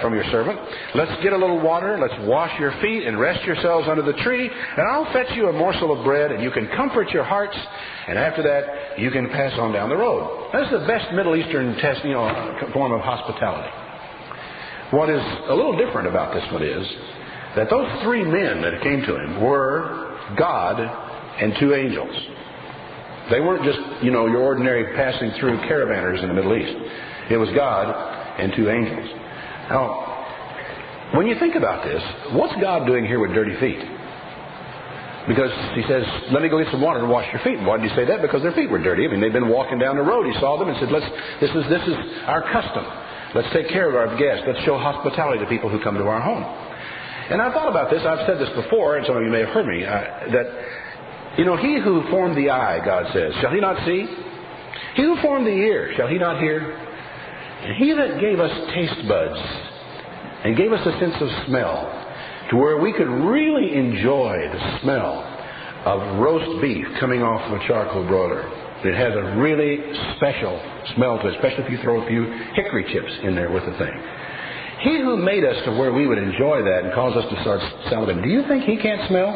from your servant. Let's get a little water, let's wash your feet and rest yourselves under the tree, and I'll fetch you a morsel of bread, and you can comfort your hearts, and after that you can pass on down the road." That's the best Middle Eastern form of hospitality. What is a little different about this one is that those 3 men that came to him were God and 2 angels. They weren't just, your ordinary passing through caravanners in the Middle East. It was God and 2 angels. Now, when you think about this, what's God doing here with dirty feet? Because he says, "Let me go get some water and wash your feet." Why did he say that? Because their feet were dirty. I mean, they'd been walking down the road. He saw them and said, this is our custom. Let's take care of our guests. Let's show hospitality to people who come to our home. And I thought about this. I've said this before, and some of you may have heard me, that, he who formed the eye, God says, shall he not see? He who formed the ear, shall he not hear? And he that gave us taste buds and gave us a sense of smell to where we could really enjoy the smell of roast beef coming off of a charcoal broiler. It has a really special smell to it, especially if you throw a few hickory chips in there with the thing. He who made us to where we would enjoy that and cause us to start salivating, do you think he can't smell?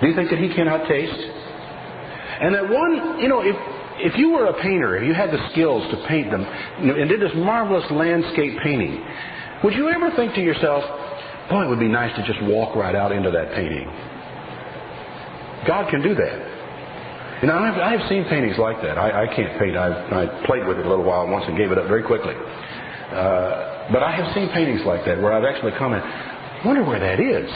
Do you think that he cannot taste? And that one, if you were a painter, if you had the skills to paint them, and did this marvelous landscape painting, would you ever think to yourself, boy, it would be nice to just walk right out into that painting? God can do that. I have seen paintings like that. I can't paint. I played with it a little while once and gave it up very quickly. But I have seen paintings like that where I've actually commented, wonder where that is.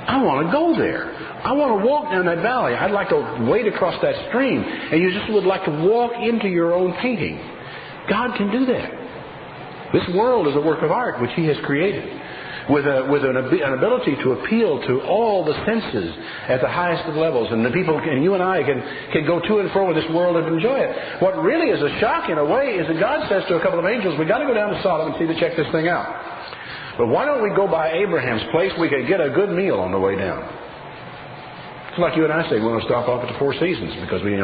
I want to go there. I want to walk down that valley. I'd like to wade across that stream. And you just would like to walk into your own painting. God can do that. This world is a work of art which He has created with an ability to appeal to all the senses at the highest of levels. And the people, and you and I can go to and fro with this world and enjoy it. What really is a shock in a way is that God says to a couple of angels, we've got to go down to Sodom and see to check this thing out. But why don't we go by Abraham's place? We could get a good meal on the way down. It's like you and I say, we want to stop off at the Four Seasons because we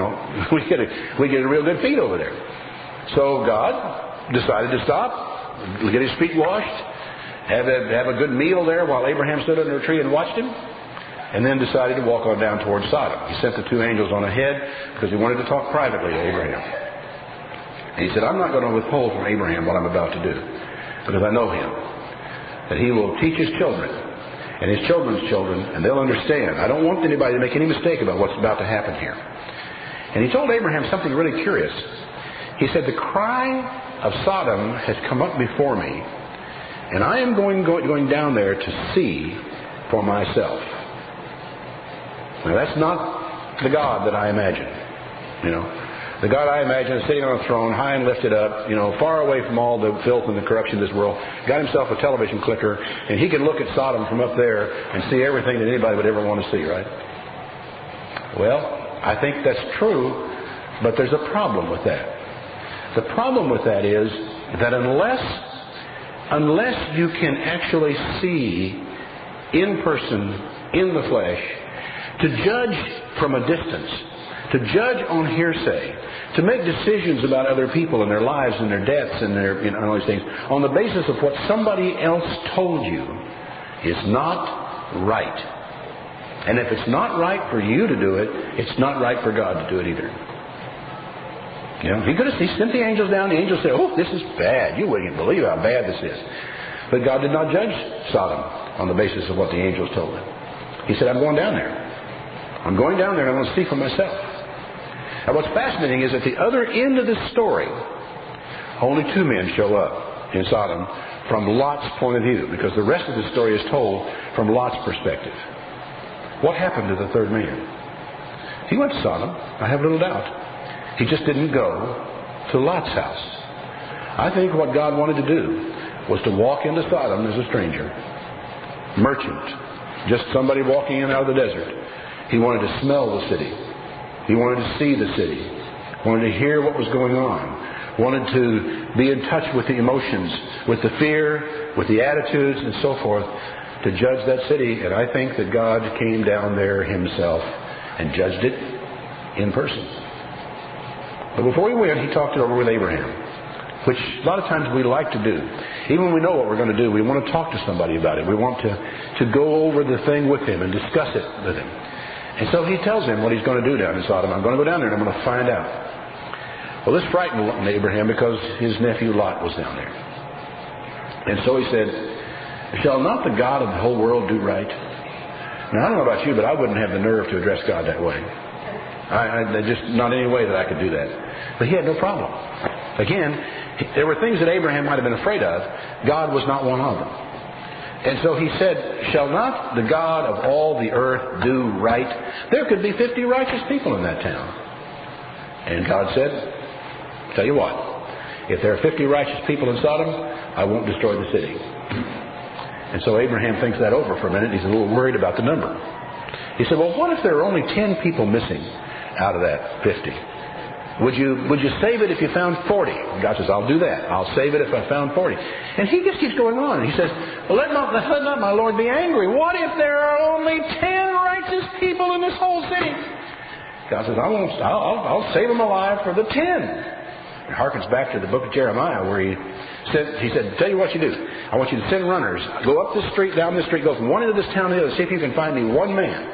get a real good feed over there. So God decided to stop, get his feet washed, have a good meal there while Abraham stood under a tree and watched him, and then decided to walk on down towards Sodom. He sent the 2 angels on ahead because he wanted to talk privately to Abraham. And he said, I'm not going to withhold from Abraham what I'm about to do because I know him. That he will teach his children and his children's children, and they'll understand. I don't want anybody to make any mistake about what's about to happen here. And he told Abraham something really curious. He said, the cry of Sodom has come up before me, and I am going down there to see for myself. Now, that's not the God that I imagine. The God I imagine is sitting on a throne, high and lifted up, far away from all the filth and the corruption of this world. Got himself a television clicker, and he can look at Sodom from up there and see everything that anybody would ever want to see, right? Well, I think that's true, but there's a problem with that. The problem with that is that unless you can actually see in person, in the flesh, to judge from a distance, to judge on hearsay, to make decisions about other people and their lives and their deaths and their all these things on the basis of what somebody else told you is not right. And if it's not right for you to do it, it's not right for God to do it either. He sent the angels down. The angels said, oh, this is bad. You wouldn't believe how bad this is. But God did not judge Sodom on the basis of what the angels told him. He said, I'm going down there. I'm going down there and I'm going to see for myself. Now what's fascinating is at the other end of this story, only 2 men show up in Sodom from Lot's point of view, because the rest of the story is told from Lot's perspective. What happened to the 3rd man? He went to Sodom, I have little doubt. He just didn't go to Lot's house. I think what God wanted to do was to walk into Sodom as a stranger, merchant, just somebody walking in out of the desert. He wanted to smell the city. He wanted to see the city. Wanted to hear what was going on. Wanted to be in touch with the emotions, with the fear, with the attitudes, and so forth, to judge that city. And I think that God came down there himself and judged it in person. But before he went, he talked it over with Abraham, which a lot of times we like to do. Even when we know what we're going to do, we want to talk to somebody about it. We want to go over the thing with him and discuss it with him. And so he tells him what he's going to do down in Sodom. I'm going to go down there and I'm going to find out. Well, this frightened Abraham because his nephew Lot was down there. And so he said, shall not the God of the whole world do right? Now, I don't know about you, but I wouldn't have the nerve to address God that way. Just not any way that I could do that. But he had no problem. Again, there were things that Abraham might have been afraid of. God was not one of them. And so he said, shall not the God of all the earth do right? There could be 50 righteous people in that town. And God said, tell you what, if there are 50 righteous people in Sodom, I won't destroy the city. And so Abraham thinks that over for a minute. He's a little worried about the number. He said, well, what if there are only 10 people missing out of that 50? Would you save it if you found 40? And God says, I'll do that. I'll save it if I found 40. And he just keeps going on. He says, well, let not my Lord be angry. What if there are only 10 righteous people in this whole city? God says, I'll save them alive for the 10. It harkens back to the book of Jeremiah where he said, tell you what you do. I want you to send runners. Go up this street, down this street, go from one end of this town to the other. See if you can find me one man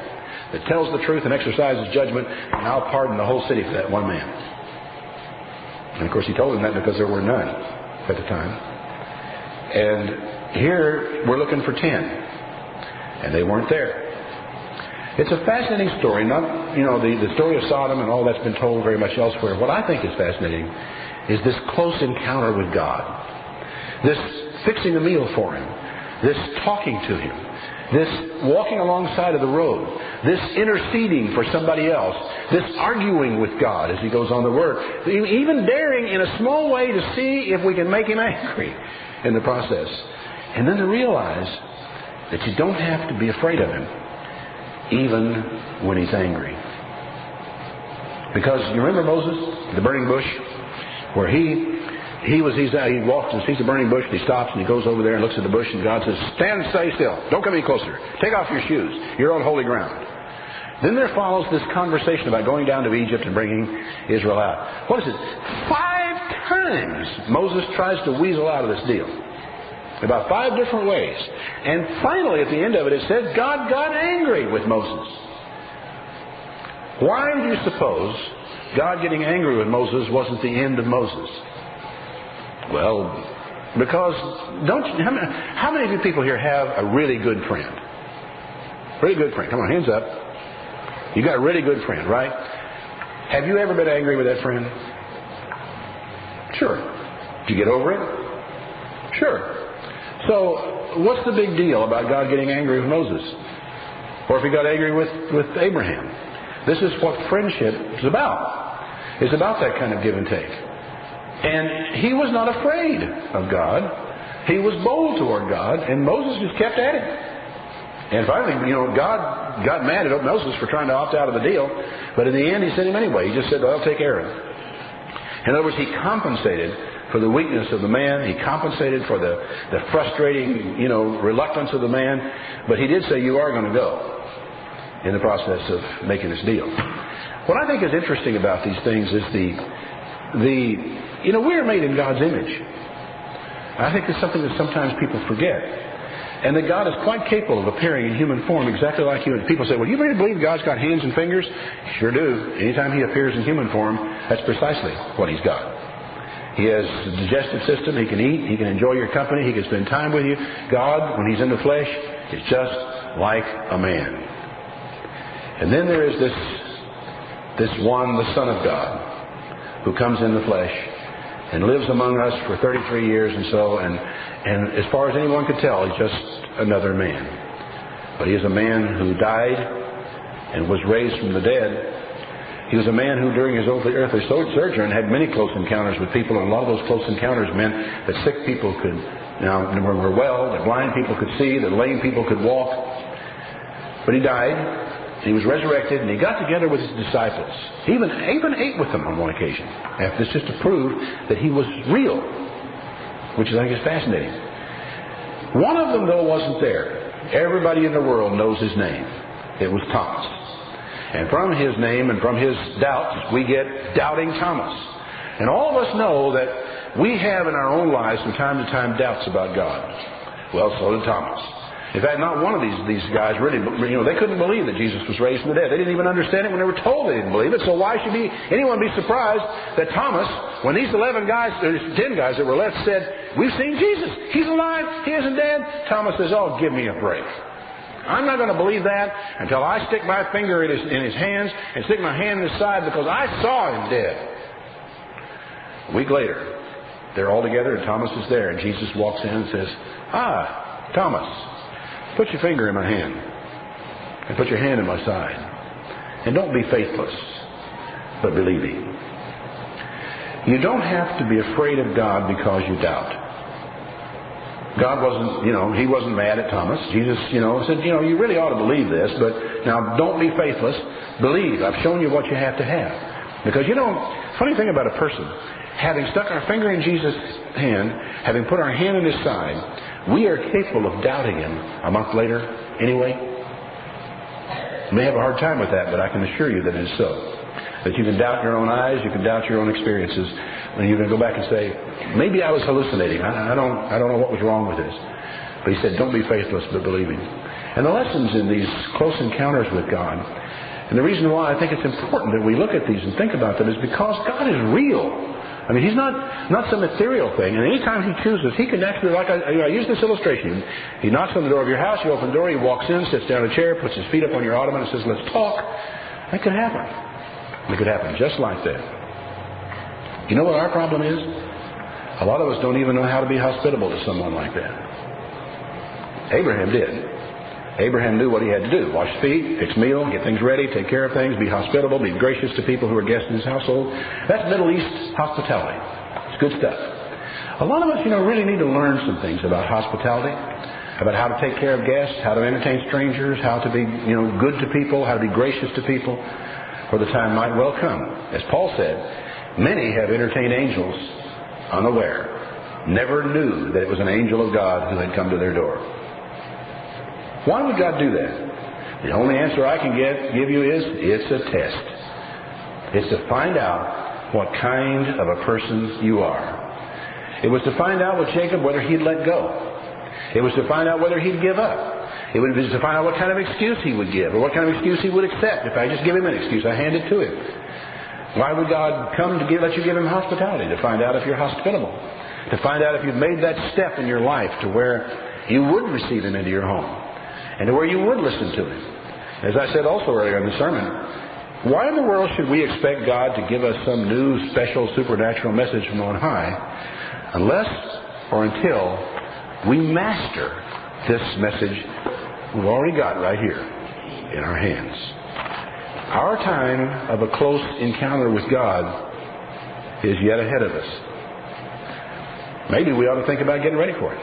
that tells the truth and exercises judgment, and I'll pardon the whole city for that one man. And of course he told them that because there were none at the time. And here we're looking for 10. And they weren't there. It's a fascinating story. Not, the story of Sodom and all that's been told very much elsewhere. What I think is fascinating is this close encounter with God. This fixing a meal for him. This talking to him. This walking alongside of the road. This interceding for somebody else. This arguing with God as he goes on the word. Even daring in a small way to see if we can make him angry in the process. And then to realize that you don't have to be afraid of him even when he's angry. Because you remember Moses, the burning bush, where he walks and sees the burning bush, and he stops and he goes over there and looks at the bush, and God says, stand and stay still. Don't come any closer. Take off your shoes. You're on holy ground. Then there follows this conversation about going down to Egypt and bringing Israel out. What is it? 5 times Moses tries to weasel out of this deal. About 5 different ways. And finally, at the end of it, it says, God got angry with Moses. Why do you suppose God getting angry with Moses wasn't the end of Moses? Well, because how many of you people here have a really good friend? Really good friend. Come on, hands up. You got a really good friend, right? Have you ever been angry with that friend? Sure. Did you get over it? Sure. So, what's the big deal about God getting angry with Moses? Or if he got angry with Abraham? This is what friendship is about. It's about that kind of give and take. And he was not afraid of God. He was bold toward God, and Moses just kept at it. And finally, God got mad at Moses for trying to opt out of the deal, but in the end he sent him anyway. He just said, well, I'll take Aaron. In other words, he compensated for the weakness of the man. He compensated for the frustrating, reluctance of the man. But he did say, you are going to go in the process of making this deal. What I think is interesting about these things is we are made in God's image. I think it's something that sometimes people forget. And that God is quite capable of appearing in human form exactly like you. And people say, well, you really believe God's got hands and fingers? Sure do. Anytime he appears in human form, that's precisely what he's got. He has a digestive system. He can eat. He can enjoy your company. He can spend time with you. God, when he's in the flesh, is just like a man. And then there is this one, the Son of God, who comes in the flesh and lives among us for 33 years and as far as anyone could tell, he's just another man. But he is a man who died and was raised from the dead. He was a man who, during his earthly sojourn, had many close encounters with people, and a lot of those close encounters meant that sick people could Now, we're well, the blind people could see, the lame people could walk. But he died, and he was resurrected, and he got together with his disciples. He even ate with them on one occasion. After this, just to prove that he was real, which I think is fascinating. One of them, though, wasn't there. Everybody in the world knows his name. It was Thomas. And from his name and from his doubts, we get Doubting Thomas. And all of us know that we have in our own lives from time to time doubts about God. Well, so did Thomas. In fact, not one of these guys really, they couldn't believe that Jesus was raised from the dead. They didn't even understand it when they were told they didn't believe it. So why should anyone be surprised that Thomas, when these 10 guys that were left said, "We've seen Jesus. He's alive. He isn't dead." Thomas says, "Oh, give me a break. I'm not going to believe that until I stick my finger in his hands and stick my hand in his side, because I saw him dead." A week later, they're all together and Thomas is there, and Jesus walks in and says, "Ah, Thomas, put your finger in my hand and put your hand in my side. And don't be faithless, but believing." You don't have to be afraid of God because you doubt. God wasn't, he wasn't mad at Thomas. Jesus, said, you really ought to believe this, but now don't be faithless. Believe. I've shown you what you have to have. Because, funny thing about a person, having stuck our finger in Jesus' hand, having put our hand in his side, we are capable of doubting him a month later anyway. You may have a hard time with that, but I can assure you that it is so. That you can doubt your own eyes, you can doubt your own experiences, and you can go back and say, maybe I was hallucinating. I don't know what was wrong with this. But he said, don't be faithless, but believing. And the lessons in these close encounters with God, and the reason why I think it's important that we look at these and think about them, is because God is real. I mean, he's not some ethereal thing. And anytime he chooses, he can actually, like I use this illustration. He knocks on the door of your house, you open the door, he walks in, sits down in a chair, puts his feet up on your ottoman and says, "Let's talk." That could happen. It could happen just like that. You know what our problem is? A lot of us don't even know how to be hospitable to someone like that. Abraham did. Abraham knew what he had to do. Wash feet, fix meal, get things ready, take care of things, be hospitable, be gracious to people who are guests in his household. That's Middle East hospitality. It's good stuff. A lot of us, really need to learn some things about hospitality, about how to take care of guests, how to entertain strangers, how to be, good to people, how to be gracious to people, for the time might well come. As Paul said, many have entertained angels unaware, never knew that it was an angel of God who had come to their door. Why would God do that? The only answer I can give you is, it's a test. It's to find out what kind of a person you are. It was to find out with Jacob whether he'd let go. It was to find out whether he'd give up. It was to find out what kind of excuse he would give, or what kind of excuse he would accept. If I just give him an excuse, I hand it to him. Why would God come to let you give him hospitality? To find out if you're hospitable. To find out if you've made that step in your life to where you would receive him into your home. And to where you would listen to him. As I said also earlier in the sermon, why in the world should we expect God to give us some new, special, supernatural message from on high unless or until we master this message we've already got right here in our hands? Our time of a close encounter with God is yet ahead of us. Maybe we ought to think about getting ready for it.